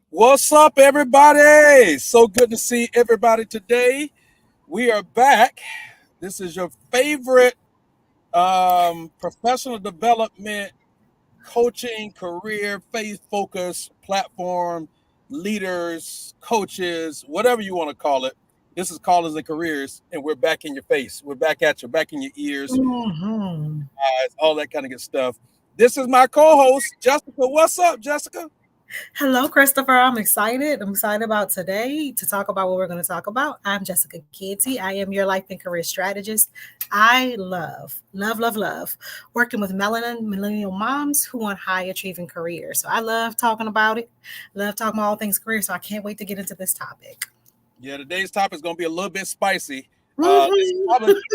What's up, everybody? So good to see everybody today. We are back. This is your favorite professional development, coaching, career, faith focused platform, leaders, coaches, whatever you want to call it. This is Callers and Careers, and we're back in your face. We're back at you, back in your ears, Mhm. eyes, all that kind of good stuff. This is my co host, Jessica. What's up, Jessica? Hello, Christopher. I'm excited. I'm excited about today to talk about what we're going to talk about. I'm Jessica Canty. I am your life and career strategist. I love working with millennial moms who want high achieving careers. So I love talking about it. Love talking about all things career. So I can't wait to get into this topic. Yeah, today's topic is going to be a little bit spicy. This is Mhm.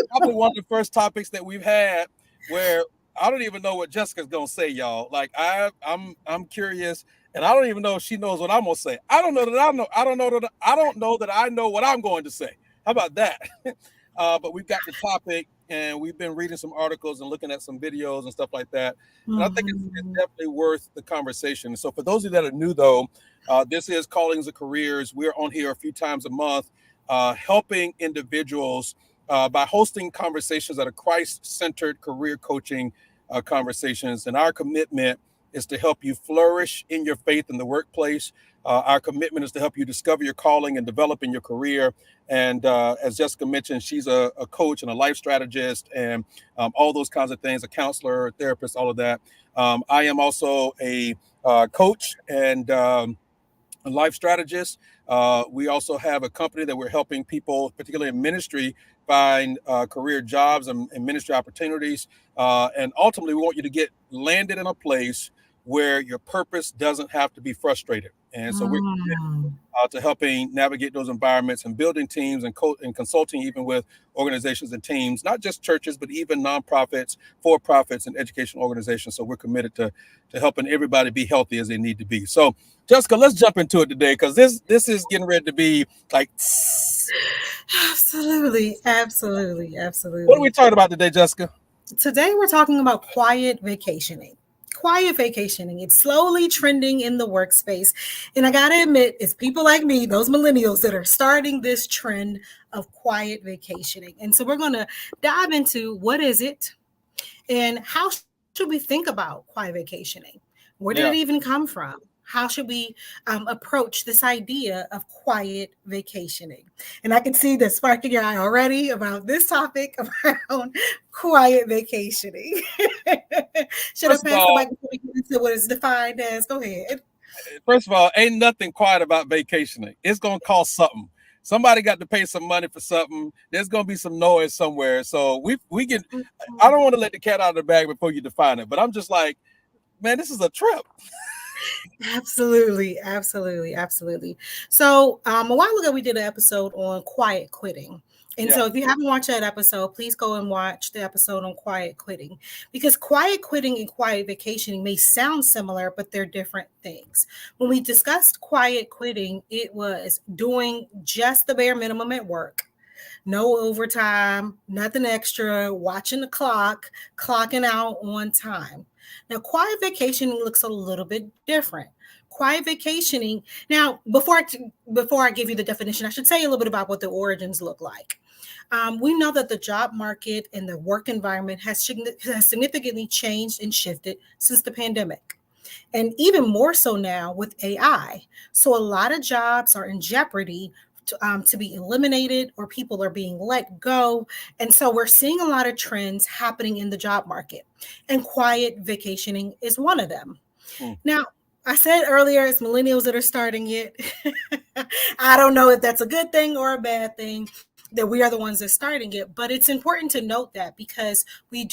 probably one of the first topics that we've had where I don't even know what Jessica's going to say, y'all. Like I'm curious, and I don't even know if she knows what I'm going to say. I don't know that I know. I don't know that I don't know that I know what I'm going to say. How about that? But we've got the topic, and we've been reading some articles and looking at some videos and stuff like that. And I think it's Mhm. definitely worth the conversation. So, for those of you that are new, though, this is Callings of Careers. We're on here a few times a month, helping individuals by hosting conversations that are Christ centered career coaching conversations. And our commitment is to help you flourish in your faith in the workplace. Our commitment is to help you discover your calling and develop in your career. And as Jessica mentioned, she's a coach and a life strategist and all those kinds of things, a counselor, a therapist, all of that. I am also a coach and a life strategist. We also have a company that we're helping people, particularly in ministry, find career jobs and ministry opportunities. And ultimately, we want you to get landed in a place where your purpose doesn't have to be frustrated. And so we're Mm. to helping navigate those environments and building teams and consulting even with organizations and teams, not just churches, but even nonprofits, for profits, and educational organizations. So we're committed to helping everybody be healthy as they need to be. So, Jessica, let's jump into it today because this is getting ready to be like, Absolutely. Absolutely. what are we Absolutely. talking about today, Jessica? Today we're talking about quiet vacationing. Quiet vacationing. It's slowly trending in the workspace. And I got to admit, it's people like me, those millennials, that are starting this trend of quiet vacationing. And so we're going to dive into what is it and how should we think about quiet vacationing? Where did it even Yeah. come from? How should we approach this idea of quiet vacationing? And I can see the spark in your eye already about this topic around quiet vacationing. Should I First of pass the all, mic before we get into what it's defined as? Go ahead. ain't nothing quiet about vacationing. It's gonna cost something. Somebody got to pay some money for something. There's gonna be some noise somewhere. So we can. I don't want to let the cat out of the bag before you define it, but I'm just like, man, this is a trip. Absolutely, absolutely, absolutely. So, a while ago, we did an episode on quiet quitting. And Yeah. so, if you haven't watched that episode, please go and watch the episode on quiet quitting because quiet quitting and quiet vacationing may sound similar, but they're different things. When we discussed quiet quitting, it was doing just the bare minimum at work, no overtime, nothing extra, watching the clock, clocking out on time. Now, quiet vacationing looks a little bit different. Quiet vacationing. Now, before I give you the definition, I should tell you a little bit about what the origins look like. We know that the job market and the work environment has significantly changed and shifted since the pandemic, and even more so now with AI. So a lot of jobs are in jeopardy to be eliminated, or people are being let go. And so we're seeing a lot of trends happening in the job market, and quiet vacationing is one of them. Hmm. Now, I said earlier, it's millennials that are starting it. I don't know if that's a good thing or a bad thing that we are the ones that are starting it, but it's important to note that because we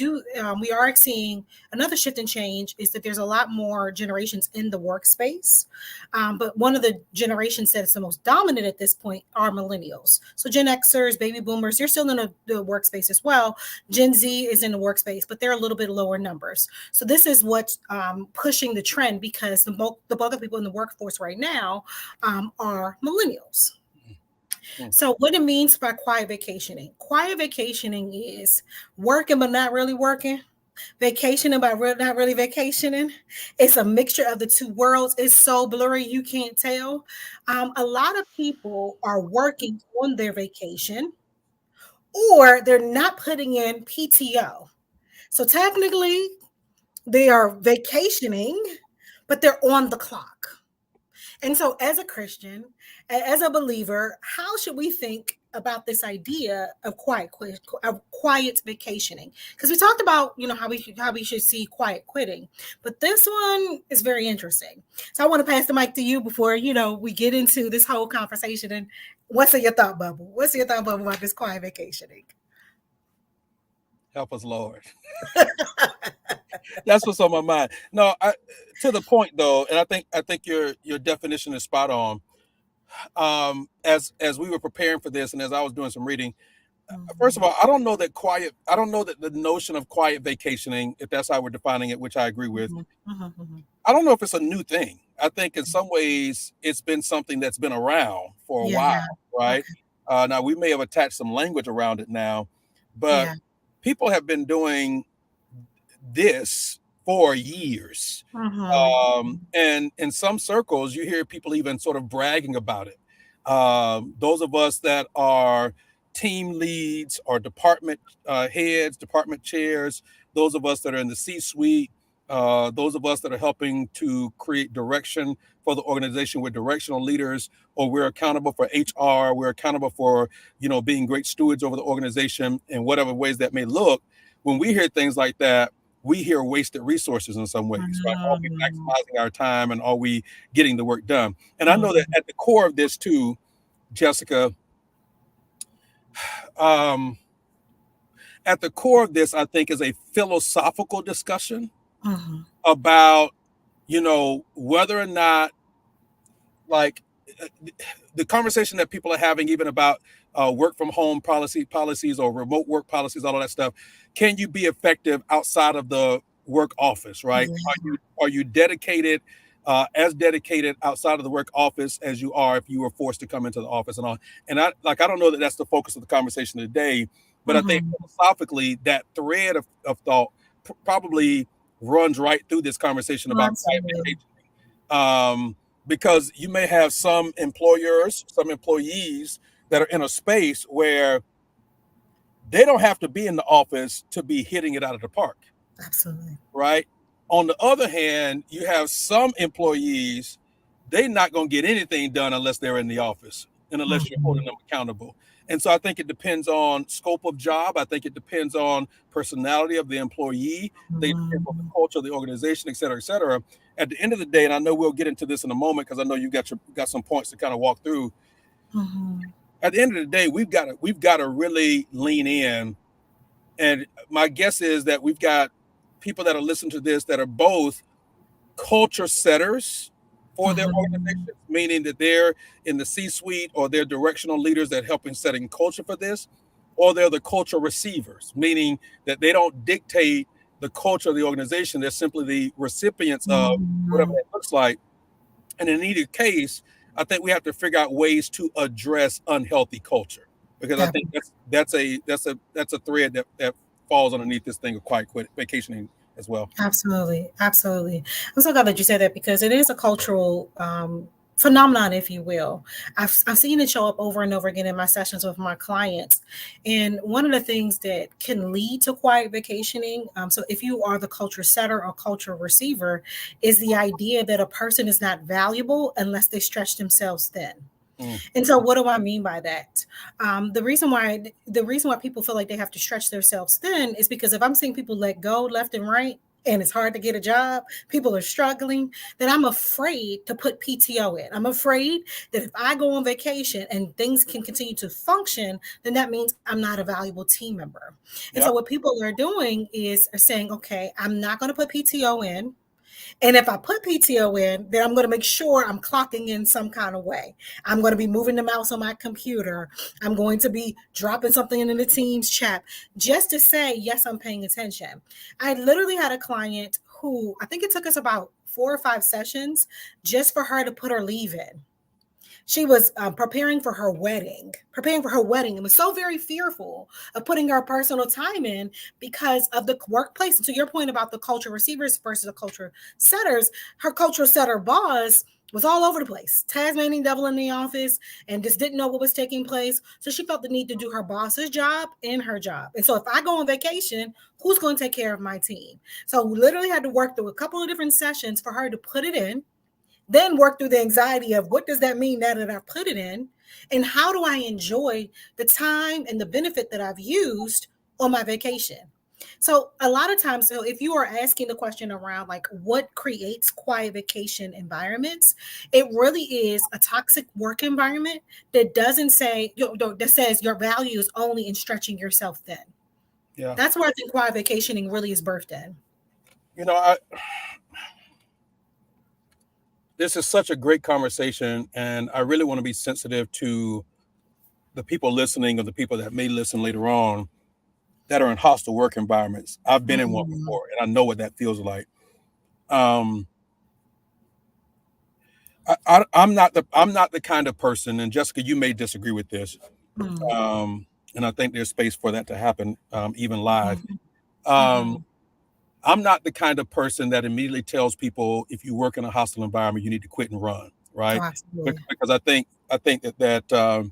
are seeing another shift and change is that there's a lot more generations in the workspace. But one of the generations that is the most dominant at this point are millennials. So Gen Xers, baby boomers, they're still in the workspace as well. Gen Z is in the workspace, but they're a little bit lower numbers. So this is what's pushing the trend because the bulk of people in the workforce right now are millennials. Hmm. So what it means by quiet vacationing? Quiet vacationing is working but not really working. Vacationing but not really vacationing. It's a mixture of the two worlds. It's so blurry you can't tell. A lot of people are working on their vacation or they're not putting in PTO. So technically, they are vacationing, but they're on the clock. And so, as a Christian, as a believer, how should we think about this idea of quiet vacationing? Because we talked about, how we should see quiet quitting, but this one is very interesting. So I want to pass the mic to you before we get into this whole conversation. And what's in your thought bubble? What's your thought bubble about this quiet vacationing? Help us, Lord. That's what's on my mind. No, to the point though, and I think your definition is spot on. As we were preparing for this, and as I was doing some reading, first of all, I don't know that the notion of quiet vacationing, if that's how we're defining it, which I agree with, I don't know if it's a new thing. I think in some ways it's been something that's been around for a while, Yeah. right? Okay. Now we may have attached some language around it now, but Yeah. people have been doing this for years. Mm-hmm. And in some circles, you hear people even sort of bragging about it. Those of us that are team leads or department heads, department chairs, those of us that are in the C-suite, those of us that are helping to create direction for the organization, we're directional leaders, or we're accountable for HR, we're accountable for being great stewards over the organization in whatever ways that may look. When we hear things like that, we hear wasted resources in some ways, right? Are we maximizing our time and are we getting the work done? And I know that at the core of this too, Jessica, um, at the core of this, I think, is a philosophical discussion Mm-hmm. about, whether or not, like, the conversation that people are having, even about work from home policies or remote work policies, all of that stuff. Can you be effective outside of the work office? Right? Yeah. Are you dedicated? As dedicated outside of the work office as you are if you were forced to come into the office and all. And I don't know that that's the focus of the conversation today, but I think Mm-hmm. philosophically that thread of thought probably runs right through this conversation about quiet Absolutely. vacation. Because you may have some employers, some employees that are in a space where they don't have to be in the office to be hitting it out of the park, Absolutely. right? On the other hand, you have some employees, they're not going to get anything done unless they're in the office and unless you're holding Mm-hmm. them accountable. And so I think it depends on scope of job. I think it depends on personality of the employee. I think it depends on the Mm-hmm. culture of the organization, et cetera, et cetera. At the end of the day, and I know we'll get into this in a moment because I know got some points to kind of walk through. Mm-hmm. At the end of the day, we've got to really lean in. And my guess is that we've got people that are listening to this that are both culture setters for their Mm-hmm. organizations, meaning that they're in the C-suite or they're directional leaders that helping setting culture for this, or they're the culture receivers, meaning that they don't dictate the culture of the organization. They're simply the recipients of whatever Mm-hmm. that looks like. And in either case, I think we have to figure out ways to address unhealthy culture because I think that's a thread that falls underneath this thing of quiet quit vacationing as well. Absolutely, absolutely. I'm so glad that you said that because it is a cultural phenomenon, if you will. I've seen it show up over and over again in my sessions with my clients. And one of the things that can lead to quiet vacationing, so if you are the culture setter or culture receiver, is the idea that a person is not valuable unless they stretch themselves thin. Mm, And so, what do I mean by that? The reason why people feel like they have to stretch themselves thin is because if I'm seeing people let go left and right, and it's hard to get a job, people are struggling, then I'm afraid to put PTO in. I'm afraid that if I go on vacation and things can continue to function, then that means I'm not a valuable team member. And yeah, so, what people are doing is are saying, okay, I'm not going to put PTO in. And if I put PTO in, then I'm going to make sure I'm clocking in some kind of way. I'm going to be moving the mouse on my computer. I'm going to be dropping something in the Teams chat just to say, yes, I'm paying attention. I literally had a client who I think it took us about 4 or 5 sessions just for her to put her leave in. She was preparing for her wedding, and was so very fearful of putting her personal time in because of the workplace. And to your point about the culture receivers versus the culture setters, her culture setter boss was all over the place, Tasmanian devil in the office, and just didn't know what was taking place. So she felt the need to do her boss's job and her job. And so if I go on vacation, who's going to take care of my team? So we literally had to work through a couple of different sessions for her to put it in, then work through the anxiety of what does that mean now that I've put it in, and how do I enjoy the time and the benefit that I've used on my vacation. So a lot of times, so if you are asking the question around like what creates quiet vacation environments, it really is a toxic work environment that doesn't say, that says your value is only in stretching yourself thin. Yeah. That's where I think quiet vacationing really is birthed in. This is such a great conversation, and I really want to be sensitive to the people listening or the people that may listen later on that are in hostile work environments. I've been in one before, and I know what that feels like. I'm not the kind of person, and Jessica, you may disagree with this, and I think there's space for that to happen, even live. I'm not the kind of person that immediately tells people if you work in a hostile environment, you need to quit and run, right? Because I think that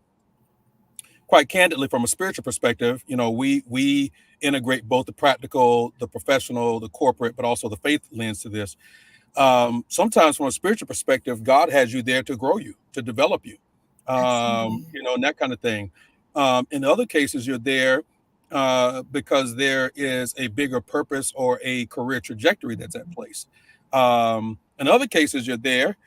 quite candidly, from a spiritual perspective, we integrate both the practical, the professional, the corporate, but also the faith lens to this. Sometimes from a spiritual perspective, God has you there to grow you, to develop you, and that kind of thing. In other cases, you're there because there is a bigger purpose or a career trajectory that's at place. In other cases, you're there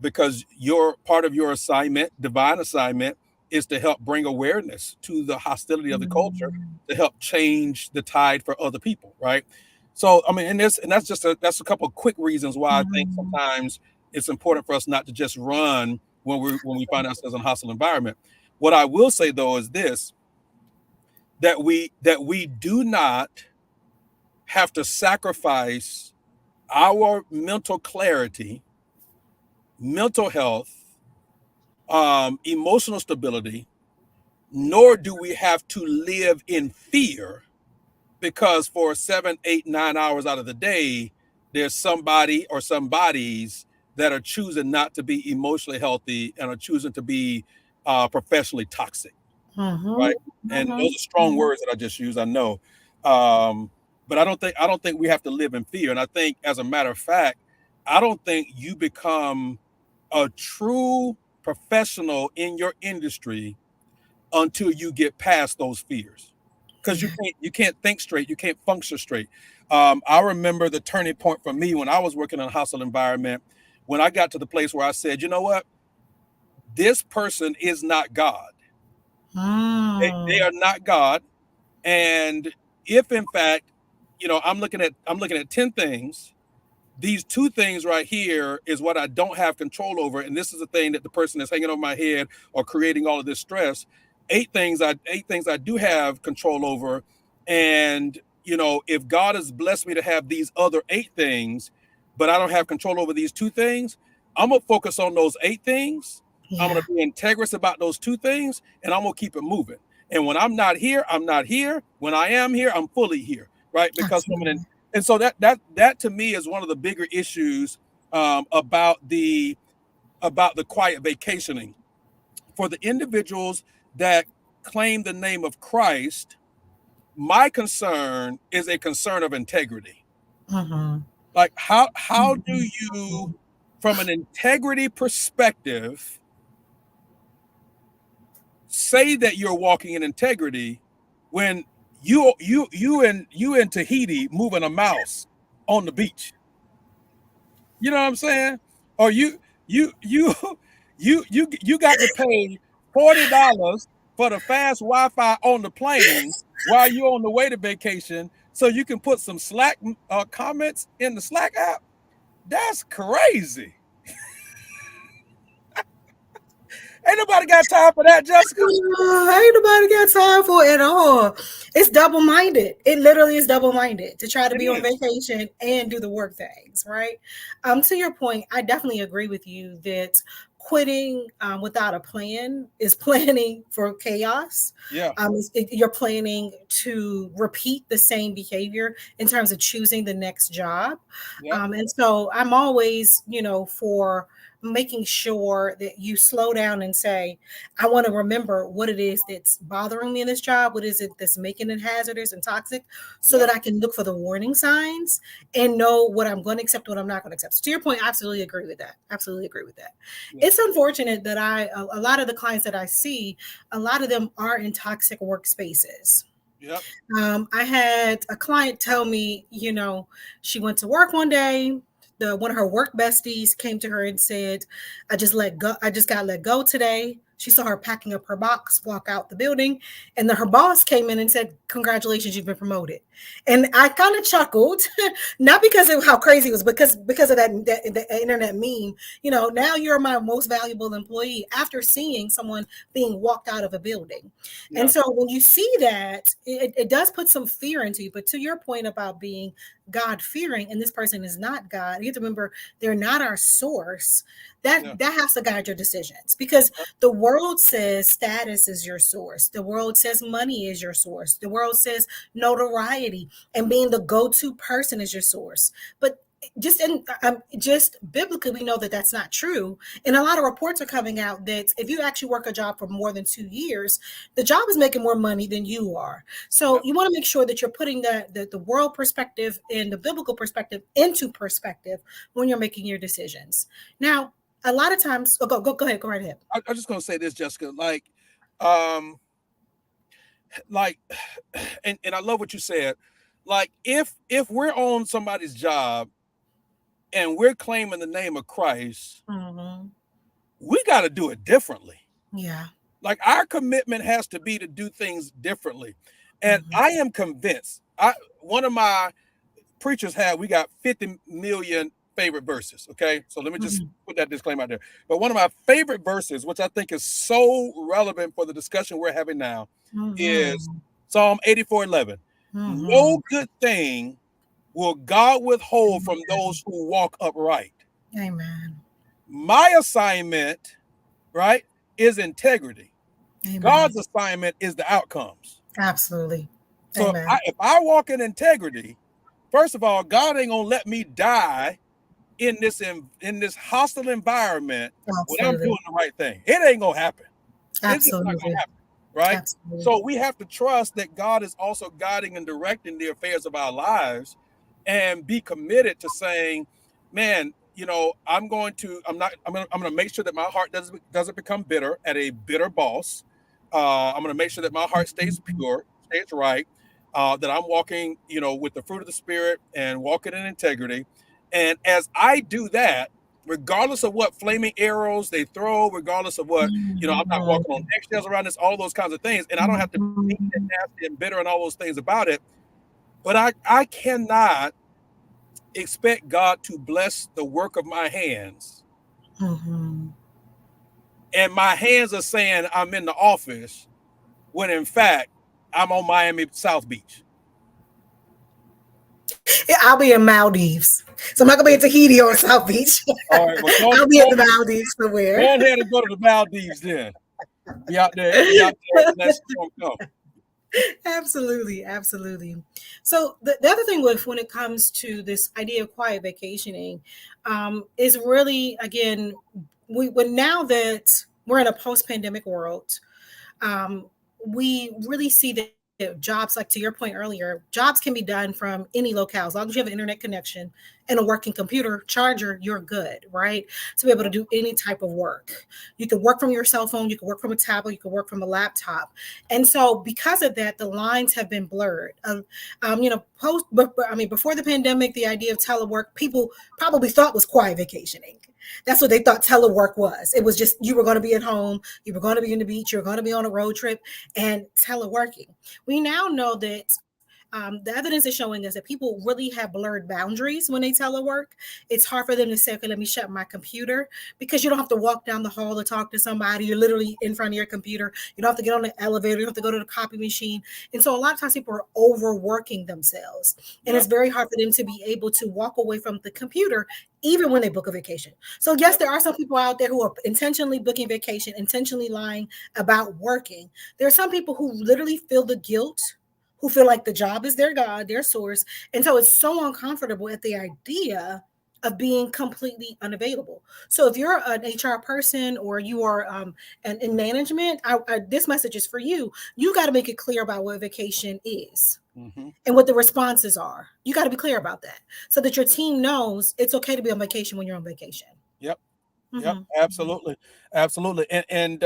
because your part of your assignment, divine assignment, is to help bring awareness to the hostility of the culture, to help change the tide for other people, right? So, I mean, that's a couple of quick reasons why I think sometimes it's important for us not to just run when we find ourselves in a hostile environment. What I will say though is this: that we do not have to sacrifice our mental clarity, mental health, emotional stability, nor do we have to live in fear because for 7, 8, 9 hours out of the day, there's somebody or somebodies that are choosing not to be emotionally healthy and are choosing to be professionally toxic, right? And those are strong words that I just used, I know. But I don't think we have to live in fear. And I think, as a matter of fact, I don't think you become a true professional in your industry until you get past those fears, because you can't think straight, you can't function straight. I remember the turning point for me when I was working in a hostile environment, when I got to the place where I said, you know what, this person is not God. They are not God. And if in fact, I'm looking at 10 things, these 2 things right here is what I don't have control over, and this is the thing that the person that's hanging over my head or creating all of this stress. 8 things I do have control over, and if God has blessed me to have these other 8 things, but I don't have control over these 2 things, I'm gonna focus on those 8 things. I'm gonna be integrous about those 2 things, and I'm gonna keep it moving. And when I'm not here, I'm not here. When I am here, I'm fully here, right? Because and so that to me is one of the bigger issues about the quiet vacationing for the individuals that claim the name of Christ. My concern is a concern of integrity. Like how do you, from an integrity perspective, say that you're walking in integrity when you in Tahiti moving a mouse on the beach? You know what I'm saying? Or you you got to pay $40 for the fast Wi-Fi on the plane while you're on the way to vacation, so you can put some Slack comments in the Slack app. That's crazy. Ain't nobody got time for that, Jessica. Ain't nobody got time for it at all. It's double-minded. It literally is double-minded to try to It be on is. vacation and do the work things, right? To your point, I definitely agree with you that quitting without a plan is planning for chaos. Yeah. You're planning to repeat the same behavior in terms of choosing the next job. Yep. And so I'm always, for making sure that you slow down and say, I want to remember what it is that's bothering me in this job. What is it that's making it hazardous and toxic, so Yep. that I can look for the warning signs and know what I'm going to accept, what I'm not going to accept. So to your point, I absolutely agree with that. Absolutely agree with that. Yeah. It's unfortunate that a lot of the clients that I see, a lot of them are in toxic workspaces. Yep. I had a client tell me, she went to work one day. One of her work besties came to her and said, I just got let go today. She saw her packing up her box, walk out the building, and then her boss came in and said, congratulations, you've been promoted. And I kind of chuckled, not because of how crazy it was, because of that the internet meme. Now you're my most valuable employee, after seeing someone being walked out of a building. And Yeah. so when you see that, it does put some fear into you. But to your point about being God fearing, and this person is not God, you have to remember they're not our source. Yeah. That has to guide your decisions, because the world says status is your source. The world says money is your source. The world says notoriety and being the go-to person is your source. But just biblically, we know that that's not true. And a lot of reports are coming out that if you actually work a job for more than 2 years, the job is making more money than you are. So Yep. you want to make sure that you're putting the world perspective and the biblical perspective into perspective when you're making your decisions. Now, a lot of times, go ahead, go right ahead. I'm just gonna say this, Jessica. Um, like, and I love what you said. Like, if we're on somebody's job and we're claiming the name of Christ, Mm-hmm. we got to do it differently. Yeah. Like, our commitment has to be to do things differently. And Mm-hmm. I am convinced. One of my preachers we got 50 million favorite verses. Okay. So let me just Mm-hmm. put that disclaimer out there. But one of my favorite verses, which I think is so relevant for the discussion we're having now, is Mm-hmm. Psalm 84:11. Mm-hmm. No good thing will God withhold from those who walk upright. Amen. My assignment, right, is integrity. Amen. God's assignment is the outcomes. Absolutely. So Amen. if I walk in integrity, first of all, God ain't gonna let me die in this hostile environment when I'm Absolutely. doing the right thing. It ain't gonna happen. It's just not gonna Absolutely. happen, right? Absolutely. So we have to trust that God is also guiding and directing the affairs of our lives, and be committed to saying, man, I'm gonna make sure that my heart doesn't become bitter at a bitter boss. I'm gonna make sure that my heart stays pure, stays right, that I'm walking, with the fruit of the spirit and walking in integrity. And as I do that, regardless of what flaming arrows they throw, regardless of what, I'm not walking on eggshells around this, all those kinds of things. And I don't have to be mean and nasty and bitter and all those things about it. But I cannot expect God to bless the work of my hands. Mm-hmm. And my hands are saying I'm in the office when in fact I'm on Miami South Beach. Yeah, I'll be in Maldives. So I'm not gonna be in Tahiti or South Beach. All right, well, I'll be at the Maldives somewhere. go ahead and go to the Maldives then. Be out there, and let storm come. Absolutely, absolutely. So the other thing with when it comes to this idea of quiet vacationing, is really, again, when now that we're in a post-pandemic world, um, we really see that jobs, like to your point earlier, jobs can be done from any locale. As long as you have an internet connection and a working computer charger, you're good, right? To be able to Yeah. do any type of work. You can work from your cell phone, you can work from a tablet, you can work from a laptop. And so because of that, the lines have been blurred. Before the pandemic, the idea of telework, people probably thought was quiet vacationing. That's what they thought telework was. It was just you were going to be at home, you were going to be on the beach, you were going to be on a road trip, and teleworking. We now know that The evidence is showing us that people really have blurred boundaries when they telework. It's hard for them to say, okay, let me shut my computer, because you don't have to walk down the hall to talk to somebody. You're literally in front of your computer. You don't have to get on the elevator. You don't have to go to the copy machine. And so a lot of times people are overworking themselves. And Yep. it's very hard for them to be able to walk away from the computer even when they book a vacation. So yes, Yep. there are some people out there who are intentionally booking vacation, intentionally lying about working. There are some people who literally feel the guilt, who feel like the job is their God, their source. And so it's so uncomfortable at the idea of being completely unavailable. So if you're an HR person or you are in management, this message is for you. You got to make it clear about what vacation is Hmm. and what the responses are. You got to be clear about that so that your team knows it's okay to be on vacation when you're on vacation. Yep. Yep. Mm-hmm. Absolutely. Absolutely. And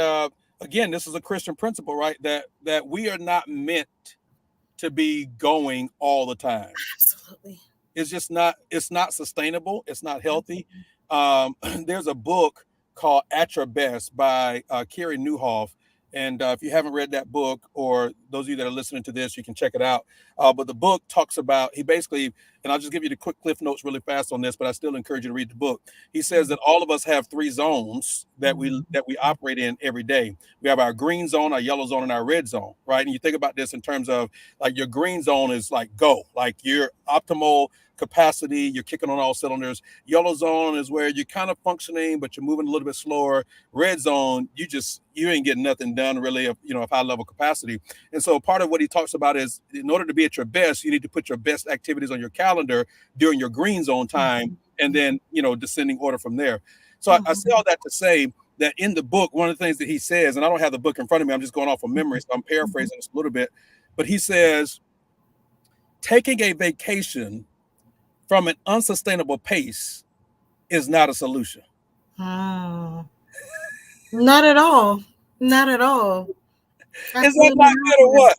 again, this is a Christian principle, right? That we are not meant to be going all the time. Absolutely. It's just not. It's not sustainable. It's not healthy. Um, there's a book called At Your Best by Carrie Newhoff, and if you haven't read that book, or those of you that are listening to this, you can check it out. But the book talks about, he basically, and I'll just give you the quick cliff notes really fast on this, but I still encourage you to read the book. He says that all of us have three zones that we operate in every day. We have our green zone, our yellow zone, and our red zone, right? And you think about this in terms of, like, your green zone is like go, like your optimal capacity, you're kicking on all cylinders. Yellow zone is where you're kind of functioning, but you're moving a little bit slower. Red zone, you ain't getting nothing done really of high level capacity. And so part of what he talks about is, in order to be at your best, you need to put your best activities on your calendar during your green zone time, and then descending order from there. So I say all that to say that in the book, one of the things that he says, and I don't have the book in front of me, I'm just going off of memory, so I'm paraphrasing this a little bit, but he says taking a vacation from an unsustainable pace is not a solution. Mm. Not at all. Not at all. Is that Absolutely not good or not. what?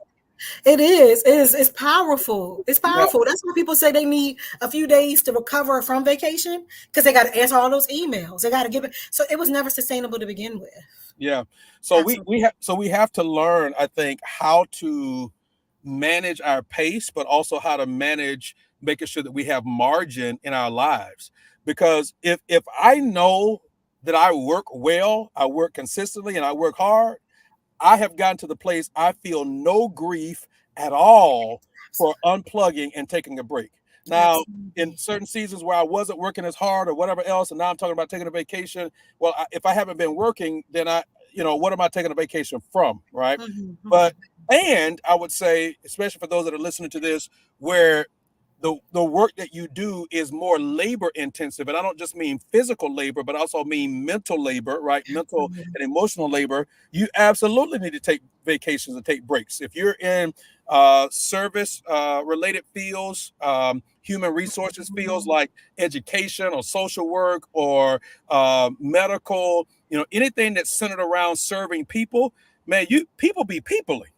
It is. It's powerful. It's Yeah, powerful. That's why people say they need a few days to recover from vacation, because they got to answer all those emails. They got to give it. So it was never sustainable to begin with. yeah. So we Absolutely. we have so we have to learn, I think, how to manage our pace, but also how to manage making sure that we have margin in our lives. Because if I know that I work well, I work consistently, and I work hard, I have gotten to the place I feel no grief at all for unplugging and taking a break. Now, in Absolutely. certain seasons where I wasn't working as hard or whatever else, and now I'm talking about taking a vacation. Well, if I haven't been working, then what am I taking a vacation from, right? Mhm, But mhm. and I would say, especially for those that are listening to this, where the work that you do is more labor intensive, and I don't just mean physical labor, but also mean mental labor, right? Mental Absolutely. and emotional labor. You absolutely need to take vacations and take breaks. If you're in service related fields, human resources fields Mhm. like education or social work or medical, anything that's centered around serving people, man, you people be peopling,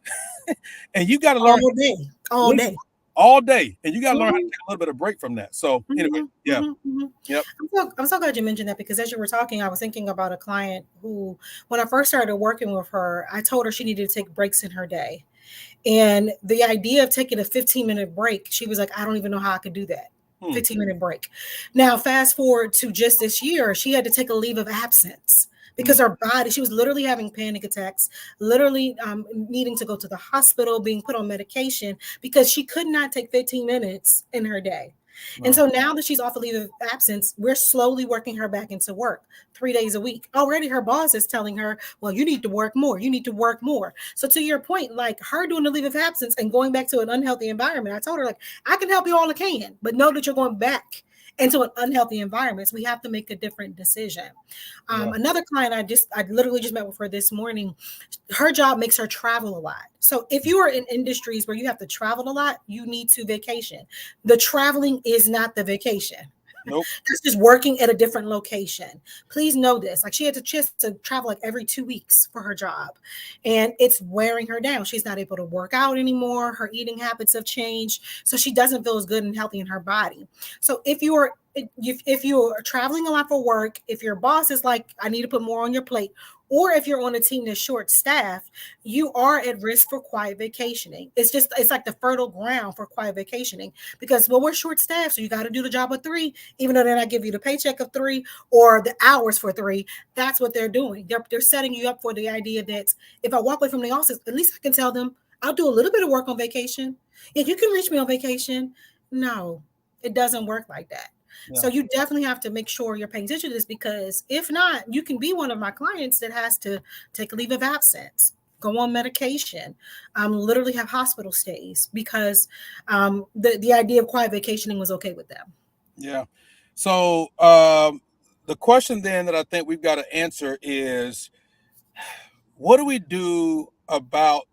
and you got to learn All how to day. All listen day. all day, and you got to learn how to Mhm, take a little bit of break from that. So anyway, mhm, yeah, mhm, mhm. yep, I'm so glad you mentioned that, because as you were talking, I was thinking about a client who, when I first started working with her, I told her she needed to take breaks in her day. And the idea of taking a 15-minute break, she was like, I don't even know how I could do that. hmm, 15-minute break. Now, fast forward to just this year, she had to take a leave of absence hmm, because her body, she was literally having panic attacks, literally needing to go to the hospital, being put on medication because she could not take 15 minutes in her day. And no, so now that she's off a leave of absence, we're slowly working her back into work 3 days a week. Already her boss is telling her, well, you need to work more. You need to work more. So to your point, like her doing the leave of absence and going back to an unhealthy environment, I told her, like, I can help you all I can, but know that you're going back into an unhealthy environment. So we have to make a different decision. yeah, Another client I literally just met with her this morning. Her job makes her travel a lot. So if you are in industries where you have to travel a lot, you need to vacation. The traveling is not the vacation. nope, That's just working at a different location. Please know this. Like, she had to chance to travel like every 2 weeks for her job, and it's wearing her down. She's not able to work out anymore. Her eating habits have changed, so she doesn't feel as good and healthy in her body. So if you are if you're traveling a lot for work, if your boss is like, I need to put more on your plate, or if you're on a team that's short staffed, you are at risk for quiet vacationing. It's like the fertile ground for quiet vacationing because, well, we're short staffed, so you got to do the job of three, even though they're not giving you the paycheck of three or the hours for three. That's what they're doing. They're setting you up for the idea that if I walk away from the office, at least I can tell them I'll do a little bit of work on vacation. If you can reach me on vacation, no, it doesn't work like that. So Yeah. you definitely have to make sure you're paying attention to this because if not, you can be one of my clients that has to take a leave of absence, go on medication, literally have hospital stays because the idea of quiet vacationing was okay with them. Yeah. So the question then that I think we've got to answer is, what do we do about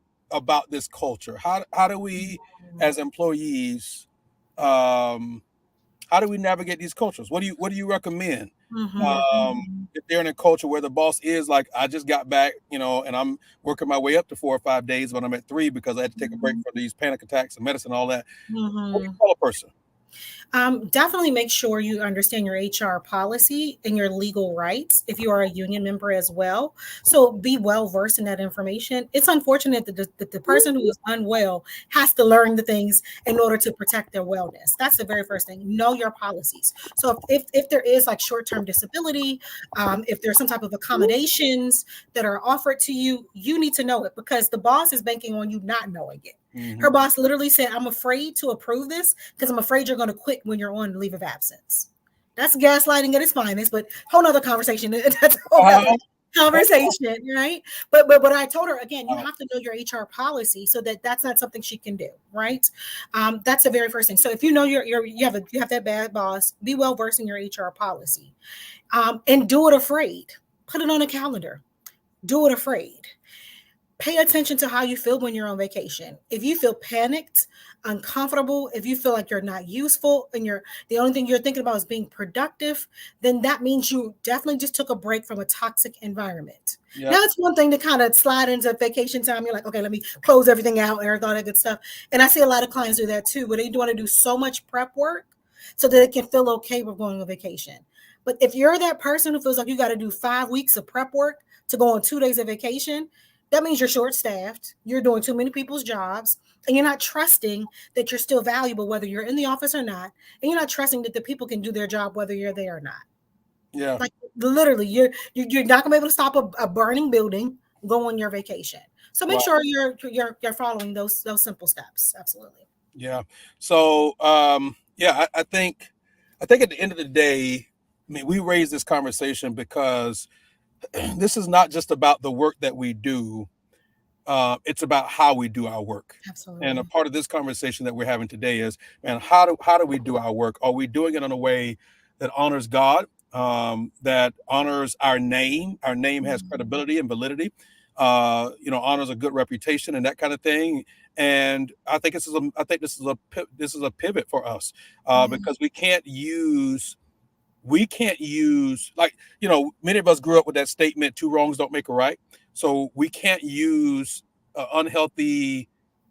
this culture? How do we, as employees, um, how do we navigate these cultures? What do you recommend? Mm-hmm. If they're in a culture where the boss is like, I just got back, and I'm working my way up to 4 or 5 days, but I'm at 3 because I had to take a break from these panic attacks and medicine, and all that. What do you Mm-hmm. tell a person? Definitely make sure you understand your HR policy and your legal rights if you are a union member as well. So be well versed in that information. It's unfortunate that the person who is unwell has to learn the things in order to protect their wellness. That's the very first thing. Know your policies. So if there is like short term disability, if there's some type of accommodations that are offered to you, you need to know it because the boss is banking on you not knowing it. Mm-hmm. Her boss literally said, I'm afraid to approve this because I'm afraid you're going to quit when you're on leave of absence. That's gaslighting at its finest, but whole nother conversation. That's a whole Uh, other conversation, right? But I told her again, you have to know your HR policy so that that's not something she can do, right? That's the very first thing. So if you know you have that bad boss, be well versed in your HR policy, and do it afraid. Put it on a calendar. Do it afraid. Pay attention to how you feel when you're on vacation. If you feel panicked, uncomfortable, if you feel like you're not useful and you're the only thing you're thinking about is being productive, then that means you definitely just took a break from a toxic environment. yeah. Now it's one thing to kind of slide into vacation time. You're like, okay, let me close everything out and all that good stuff. And I see a lot of clients do that too, where they want to do so much prep work so that they can feel okay with going on vacation. But if you're that person who feels like you got to do 5 weeks of prep work to go on 2 days of vacation, that means you're short staffed, you're doing too many people's jobs, and you're not trusting that you're still valuable, whether you're in the office or not. And you're not trusting that the people can do their job, whether you're there or not. Yeah. Like literally, you're not gonna be able to stop a burning building, go on your vacation. So make Right. sure you're following those simple steps. Absolutely. Yeah. So yeah, I think at the end of the day, I mean, we raised this conversation because this is not just about the work that we do. It's about how we do our work. And a Absolutely. part of this conversation that we're having today is, man, how do we do our work? Are we doing it in a way that honors God, that honors our name? Our name has Mhm. credibility and validity. Honors a good reputation and that kind of thing. And I think this is a pivot for us, Yeah. because we can't use, like, many of us grew up with that statement, two wrongs don't make a right. So we can't use an unhealthy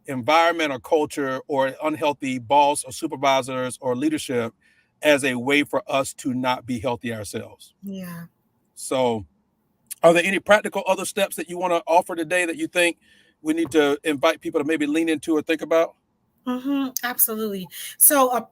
environment or culture or an unhealthy boss or supervisors or leadership as a way for us to not be healthy ourselves. Yeah. So are there any practical other steps that you want to offer today that you think we need to invite people to maybe lean into or think about? Absolutely. So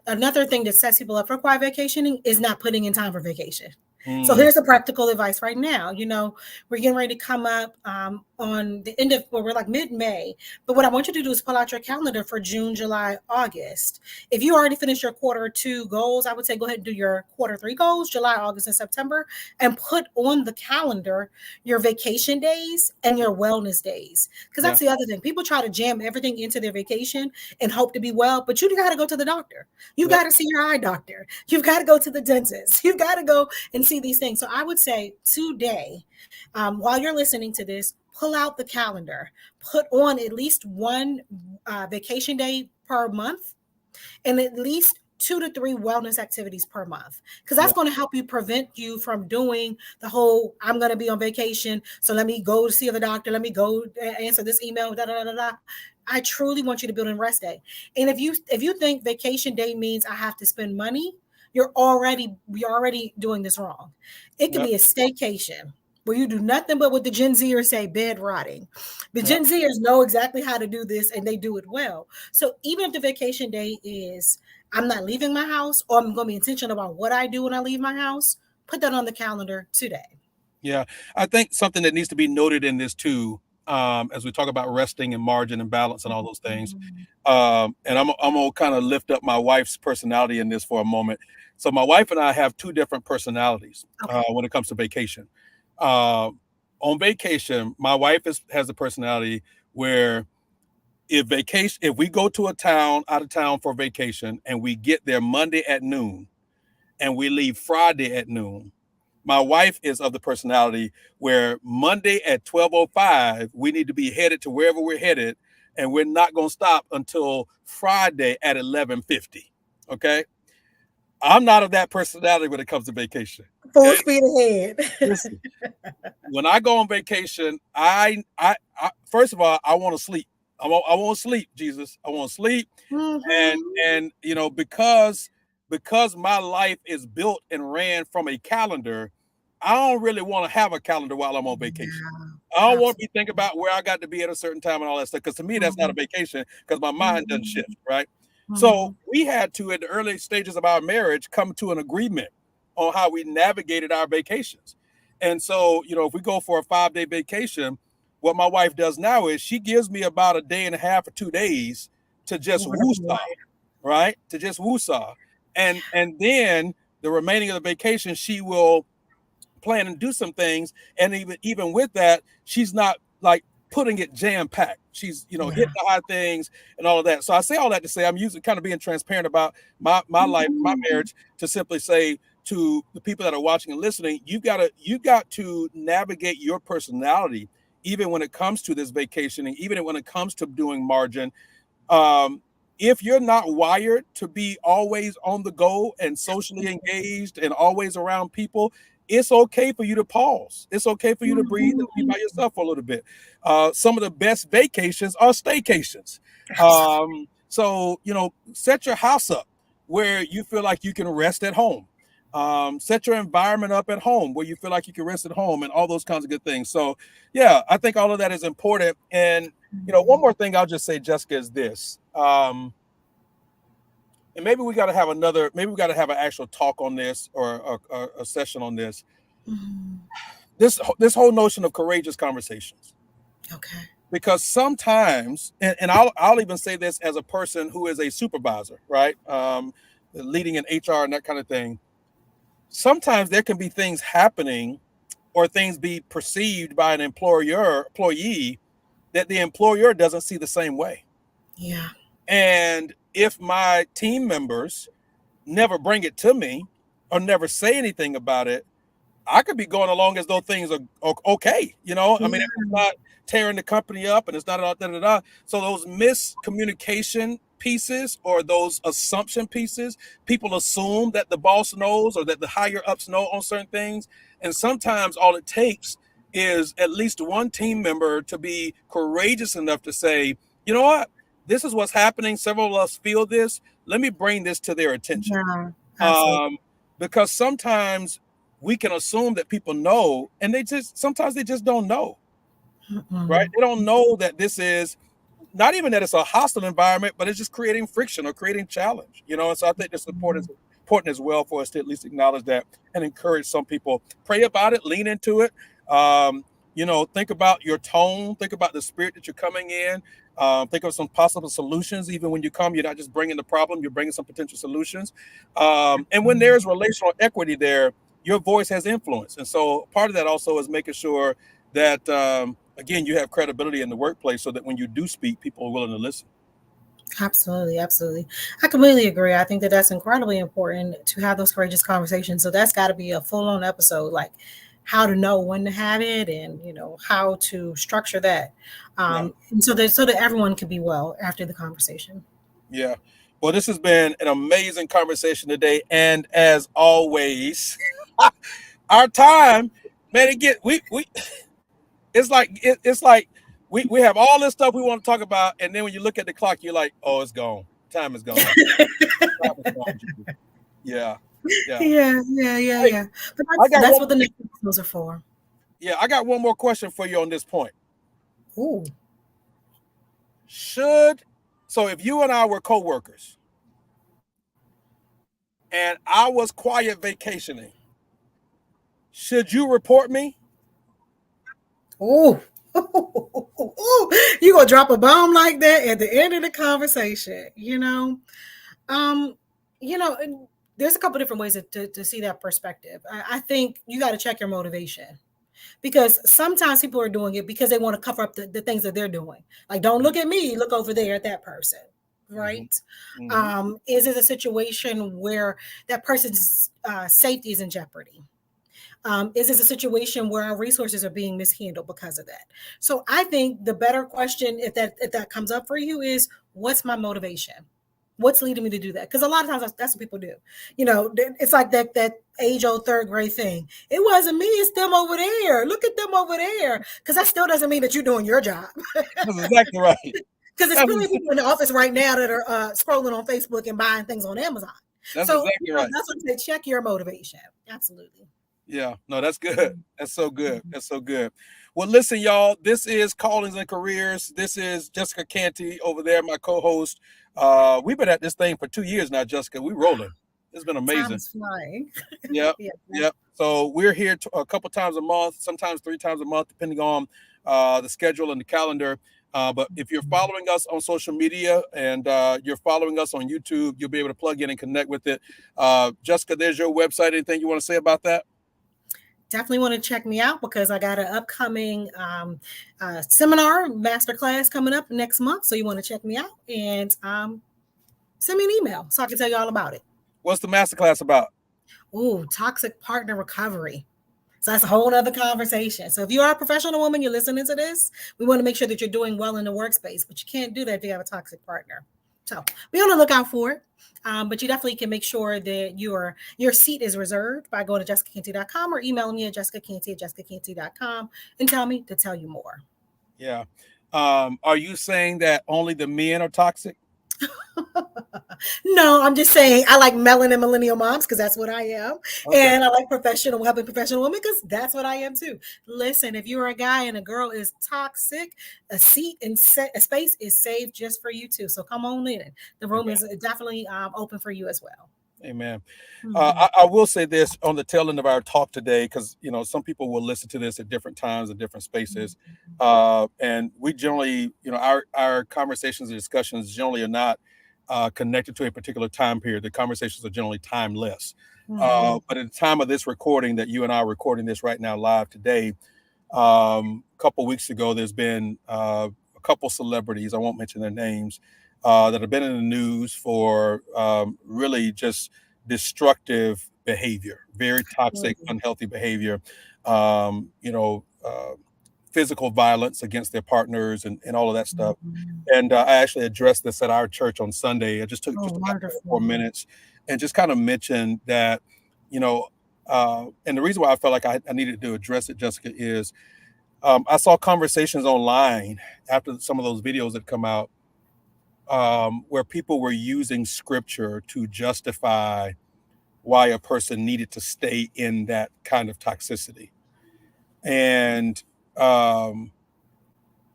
another thing that sets people up for quiet vacationing is not putting in time for vacation. So Mm, here's the practical advice right now. We're getting ready to come up on the end of, well, we're like mid-May. But what I want you to do is pull out your calendar for June, July, August. If you already finished your quarter 2 goals, I would say go ahead and do your quarter 3 goals, July, August, and September, and put on the calendar your vacation days and your wellness days. Because yeah, that's the other thing. People try to jam everything into their vacation and hope to be well, but you got to go to the doctor. You've yeah, got to see your eye doctor. You've got to go to the dentist. You've got to go and see these things. So I would say today, while you're listening to this, pull out the calendar, put on at least one vacation day per month, and at least 2 to 3 wellness activities per month, because yeah, that's going to help you prevent you from doing the whole I'm going to be on vacation, so let me go see the doctor, let me go answer this email, da, da, da, da. I truly want you to build in rest day. And if you think vacation day means I have to spend money, you're already doing this wrong. It could Yeah. be a staycation where you do nothing but what the Gen Zers say, bed rotting. The Yeah. Gen Zers know exactly how to do this and they do it well. So even if the vacation day is I'm not leaving my house or I'm going to be intentional about what I do when I leave my house, put that on the calendar today. Yeah. I think something that needs to be noted in this too, as we talk about resting and margin and balance and all those things. Mhm. And I'm gonna kind of lift up my wife's personality in this for a moment. So my wife and I have two different personalities Okay. when it comes to vacation. Uh, on vacation, my wife has a personality where if we go to a town out of town for vacation and we get there Monday at noon and we leave Friday at noon, my wife is of the personality where Monday at 12:05 we need to be headed to wherever we're headed, and we're not going to stop until Friday at 11:50. Okay, I'm not of that personality when it comes to vacation. Full Okay, speed ahead. listen, when I go on vacation, I first of all I want to sleep. I want to sleep, Jesus. I want to sleep, and Mhm. because my life is built and ran from a calendar, I don't really want to have a calendar while I'm on vacation. Yeah, I don't want to be absolutely. thinking about where I got to be at a certain time and all that stuff. Because to me, that's not a Mhm. vacation because my mind doesn't Mhm. shift, right? So Mhm. we had to, in the early stages of our marriage, come to an agreement on how we navigated our vacations. And so, if we go for a 5-day vacation, what my wife does now is she gives me about a day and a half or 2 days to just Whatever woosah, you right? To just woosah. And then the remaining of the vacation, she will plan and do some things. And even with that, she's not like putting it jam packed. She's Yeah. hitting the high things and all of that. So I say all that to say I'm usually kind of being transparent about my life, my Mhm. marriage, to simply say to the people that are watching and listening, you got to navigate your personality even when it comes to this vacation and even when it comes to doing margin. um, if you're not wired to be always on the go and socially engaged and always around people, it's okay for you to pause. It's okay for you to breathe and be Mhm. by yourself for a little bit. Some of the best vacations are staycations. Absolutely. So, set your house up where you feel like you can rest at home. Set your environment up at home where you feel like you can rest at home and all those kinds of good things. So, yeah, I think all of that is important. And one Mhm. more thing I'll just say, Jessica, is this. And maybe we got to have an actual talk on this or a session on this. Mhm. This whole notion of courageous conversations, Okay. because sometimes, and I'll even say this as a person who is a supervisor, right? Leading in HR and that kind of thing. Sometimes there can be things happening or things be perceived by an employee that the employer doesn't see the same way. Yeah. And if my team members never bring it to me or never say anything about it, I could be going along as though things are okay. I mean, if it's Yeah. not tearing the company up and it's not da, da, da, da. So those miscommunication pieces or those assumption pieces, people assume that the boss knows or that the higher ups know on certain things. And sometimes all it takes is at least one team member to be courageous enough to say, you know what, this is what's happening. Several of us feel this. Let me bring this to their attention. Yeah. Absolutely. um, because sometimes we can assume that people know, and sometimes they just don't know, right? Mhm. They don't know that this is not even that it's a hostile environment, but it's just creating friction or creating challenge, And so I think this support is Mhm. important as well for us to at least acknowledge that and encourage some people. Pray about it, lean into it. Um, think about your tone, think about the spirit that you're coming in. Think of some possible solutions. Even when you come, you're not just bringing the problem, you're bringing some potential solutions. And when there's relational equity there, your voice has influence. And so part of that also is making sure that again, you have credibility in the workplace so that when you do speak, people are willing to listen. Absolutely, absolutely. I completely agree. I think that that's incredibly important to have those courageous conversations. So that's got to be a full-on episode, like how to know when to have it, and how to structure that, Yeah. and so that everyone can be well after the conversation. Yeah. Well, this has been an amazing conversation today. And as always, our time, man, we it's like we have all this stuff we want to talk about, and then when you look at the clock, you're like, oh, it's gone. Time is gone. Time is gone, Judy. Yeah. Yeah. Hey, Yeah. But I got that's one. what the next episodes are for. Yeah, I got one more question for you on this point. Ooh. Should so if you and I were co-workers and I was quiet vacationing, should you report me? Ooh. You gonna drop a bomb like that at the end of the conversation, you know? Um, there's a couple different ways to see that perspective. I think you got to check your motivation because sometimes people are doing it because they want to cover up the things that they're doing. Like, don't look at me, look over there at that person, Mm-hmm. right? Mm-hmm. Is it a situation where that person's safety is in jeopardy? Is this a situation where our resources are being mishandled because of that? So I think the better question, if that comes up for you, is what's my motivation? What's leading me to do that? Because a lot of times that's what people do. It's like that age old third grade thing. It wasn't me, it's them over there. Look at them over there. Because that still doesn't mean that you're doing your job. That's exactly right. Because it's That's, plenty of people in the office right now that are scrolling on Facebook and buying things on Amazon. that's So exactly right. that's what I say. Check your motivation. Absolutely. Yeah, no, that's good. That's so good. That's so good. Well, listen, y'all, this is Callings and Careers. This is Jessica Canty over there, my co-host. We've been at this thing for 2 years now, Jessica. We rolling. It's been Time amazing. is flying. Yep. Yeah. Yep. So we're here a couple times a month, sometimes 3 times a month, depending on the schedule and the calendar. But if you're following us on social media and you're following us on YouTube, you'll be able to plug in and connect with it. Jessica, there's your website. Anything you want to say about that? Definitely want to check me out because I got an upcoming seminar masterclass coming up next month. So you want to check me out and send me an email so I can tell you all about it. What's the masterclass about? Ooh, toxic partner recovery. So that's a whole other conversation. So if you are a professional woman, you're listening to this, we want to make sure that you're doing well in the workspace, but you can't do that if you have a toxic partner. So be on the lookout for it. But you definitely can make sure that your seat is reserved by going to jessicacanty.com or emailing me at jessicacanty@jessicacanty.com and tell me to tell you more. Yeah. Are you saying that only the men are toxic? No, I'm just saying I like melanin millennial moms because that's what I am. Okay. And I like helping professional women because that's what I am too. Listen, if you're a guy and a girl is toxic, a seat and a space is saved just for you too. So come on in. The room Amen. is definitely open for you as well. Amen. Mhm. I will say this on the tail end of our talk today, because some people will listen to this at different times and different spaces, and we generally, our conversations and discussions generally are not connected to a particular time period. The conversations are generally timeless. Mhm. But at the time of this recording, that you and I are recording this right now live today, a couple weeks ago, there's been a couple celebrities, I won't mention their names, that have been in the news for really just destructive behavior, very toxic, Mhm. unhealthy behavior, um, you know, uh, physical violence against their partners and all of that stuff. Mhm. And I actually addressed this at our church on Sunday. I just took Oh, just about 3 or 4 minutes wonderful. and just kind of mentioned that, you know, and the reason why I felt like I needed to address it, Jessica, is I saw conversations online after some of those videos that come out, where people were using scripture to justify why a person needed to stay in that kind of toxicity. And um,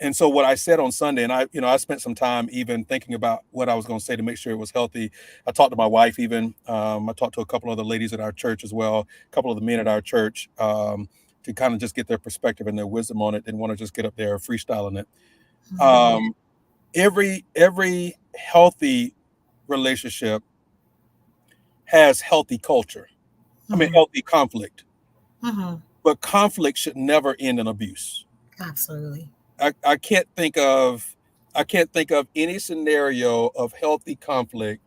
and so what I said on Sunday, and I spent some time even thinking about what I was going to say to make sure it was healthy. I talked to my wife even. I talked to a couple of the ladies at our church as well, a couple of the men at our church, to kind of just get their perspective and their wisdom on it. Didn't want to just get up there freestyling it. Mhm. Um, every healthy relationship has healthy culture. I mean, Mhm. healthy conflict. Mhm. But conflict should never end in abuse. Absolutely. I can't think of any scenario of healthy conflict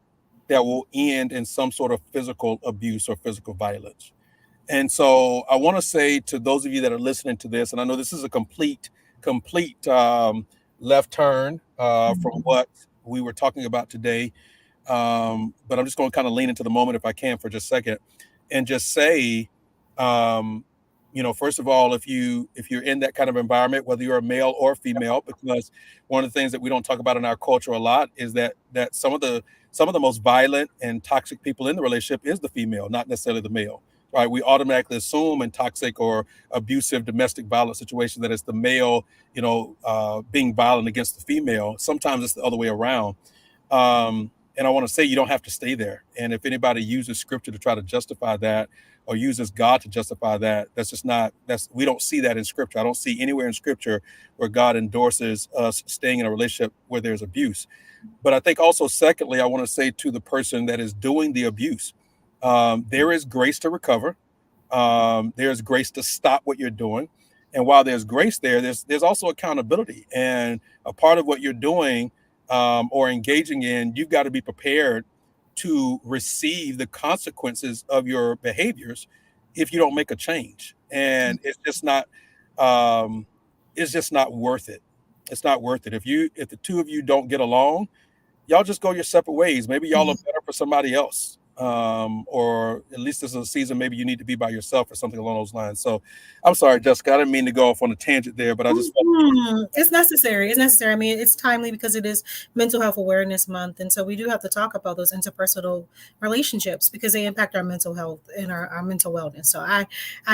that will end in some sort of physical abuse or physical violence. And so I want to say to those of you that are listening to this, and I know this is a complete left turn from Mhm. what we were talking about today. But I'm just going to kind of lean into the moment if I can for just a second, and just say, um, first of all, if you're in that kind of environment, whether you're a male or female, because one of the things that we don't talk about in our culture a lot is that some of some of the most violent and toxic people in the relationship is the female, not necessarily the male. Right? We automatically assume in toxic or abusive domestic violence situations that it's the male, being violent against the female. Sometimes it's the other way around. And I want to say you don't have to stay there. And if anybody uses scripture to try to justify that or uses God to justify that, we don't see that in scripture. I don't see anywhere in scripture where God endorses us staying in a relationship where there's abuse. But I think also, secondly, I want to say to the person that is doing the abuse, there is grace to recover. There's grace to stop what you're doing. And while there's grace there's also accountability. And a part of what you're doing or engaging in, you've got to be prepared to receive the consequences of your behaviors if you don't make a change. And it's just not worth it. It's not worth it. If the two of you don't get along, y'all just go your separate ways. Maybe y'all are better for somebody else. Or at least this is a season maybe you need to be by yourself or something along those lines. So I'm sorry, Jessica, I didn't mean to go off on a tangent there, but I just it's necessary. I mean, it's timely because it is Mental Health Awareness Month, and so we do have to talk about those interpersonal relationships because they impact our mental health and our mental wellness. So I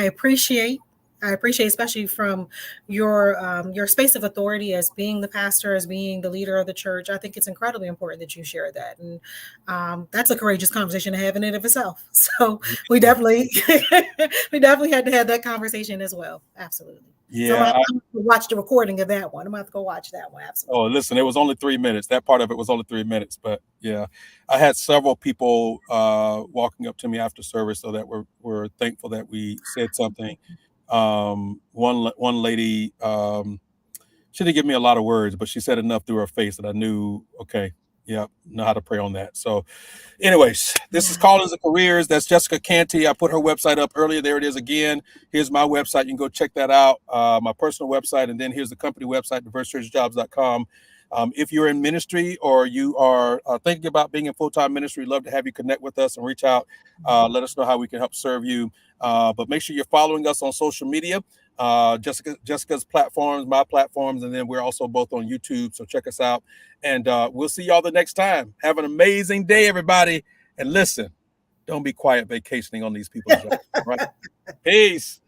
appreciate, especially from your space of authority as being the pastor, as being the leader of the church. I think it's incredibly important that you share that, and that's a courageous conversation to have in and of itself. So we definitely had to have that conversation as well. Absolutely. Yeah, so I'm going to watch the recording of that one. I'm going to have to go watch that one. Absolutely. Oh, listen, it was only 3 minutes. That part of it was only 3 minutes, but yeah, I had several people walking up to me after service, so that we're thankful that we said something. One lady, she didn't give me a lot of words, but she said enough through her face that I knew, okay, yeah, know how to pray on that. So anyways, this is Callings and Careers. That's Jessica Canty. I put her website up earlier. There it is again. Here's my website. You can go check that out. My personal website. And then here's the company website, diversechurchjobs.com. If you're in ministry or you are thinking about being in full-time ministry, we'd love to have you connect with us and reach out. Let us know how we can help serve you. But make sure you're following us on social media. Jessica's platforms, my platforms, and then we're also both on YouTube. So check us out. And we'll see y'all the next time. Have an amazing day, everybody. And listen, don't be quiet vacationing on these people's jobs. Right? Peace.